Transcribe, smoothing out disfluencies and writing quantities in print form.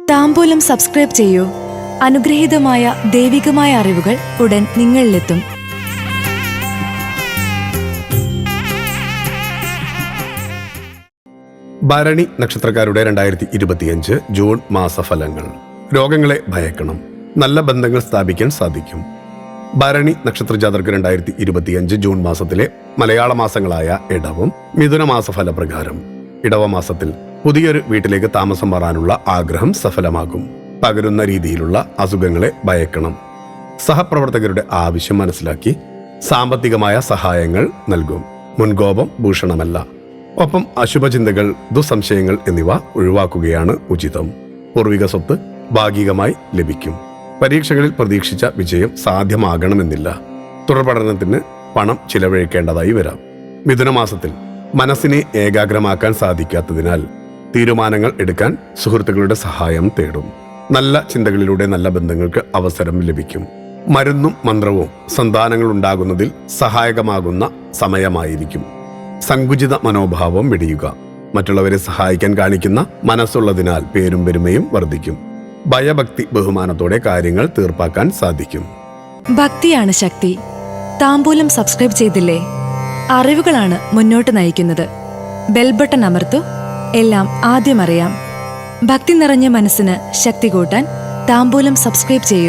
താംബൂലം subscribe ചെയ്യൂ. അനുഗ്രഹീതമായ ദൈവികമായ അറിവുകൾ ഉടൻ നിങ്ങളിലെത്തും. ഭരണി നക്ഷത്രക്കാരുടെ 2025 ജൂൺ മാസഫലങ്ങൾ. രോഗങ്ങളെ ഭയക്കണം, നല്ല ബന്ധങ്ങൾ സ്ഥാപിക്കാൻ സാധിക്കും. ഭരണി നക്ഷത്രജാതർക്ക് 2025 ജൂൺ മാസത്തിലെ മലയാള മാസങ്ങളായ ഇടവം മിഥുന മാസഫലപ്രകാരം ഇടവ മാസത്തിൽ പുതിയൊരു വീട്ടിലേക്ക് താമസം മാറാനുള്ള ആഗ്രഹം സഫലമാകും. പകരുന്ന രീതിയിലുള്ള അസുഖങ്ങളെ ഭയക്കണം. സഹപ്രവർത്തകരുടെ ആവശ്യം മനസ്സിലാക്കി സാമ്പത്തികമായ സഹായങ്ങൾ നൽകും. മുൻകോപം ഭൂഷണമല്ല. ഒപ്പം അശുഭചിന്തകൾ, ദുസ്സംശയങ്ങൾ എന്നിവ ഒഴിവാക്കുകയാണ് ഉചിതം. പൂർവിക സ്വത്ത് ഭാഗികമായി ലഭിക്കും. പരീക്ഷകളിൽ പ്രതീക്ഷിച്ച വിജയം സാധ്യമാകണമെന്നില്ല. തുടർപഠനത്തിന് പണം ചിലവഴിക്കേണ്ടതായി വരാം. മിഥുനമാസത്തിൽ മനസ്സിനെ ഏകാഗ്രമാക്കാൻ സാധിക്കാത്തതിനാൽ തീരുമാനങ്ങൾ എടുക്കാൻ സുഹൃത്തുക്കളുടെ സഹായം തേടും. നല്ല ചിന്തകളിലൂടെ നല്ല ബന്ധങ്ങൾക്ക് അവസരം ലഭിക്കും. മരുന്നും മന്ത്രവും സന്താനങ്ങൾ ഉണ്ടാകുന്നതിൽ സഹായകമാകുന്ന സമയമായിരിക്കും. സങ്കുചിത മനോഭാവം വെടിയുക. മറ്റുള്ളവരെ സഹായിക്കാൻ കാണിക്കുന്ന മനസ്സുള്ളതിനാൽ പേരും പെരുമയും വർദ്ധിക്കും. ഭയഭക്തി ബഹുമാനത്തോടെ കാര്യങ്ങൾ തീർപ്പാക്കാൻ സാധിക്കും. ഭക്തിയാണ് ശക്തി. താംബൂലം സബ്സ്ക്രൈബ് ചെയ്തില്ലേ? അറിവുകളാണ് മുന്നോട്ട് നയിക്കുന്നത്. ബെൽ ബട്ടൺ അമർത്തു. എല്ലാം ആദ്യം അറിയാം. ഭക്തി നിറഞ്ഞ മനസ്സിന് ശക്തി കൂട്ടാൻ താംബൂലം സബ്സ്ക്രൈബ് ചെയ്യൂ.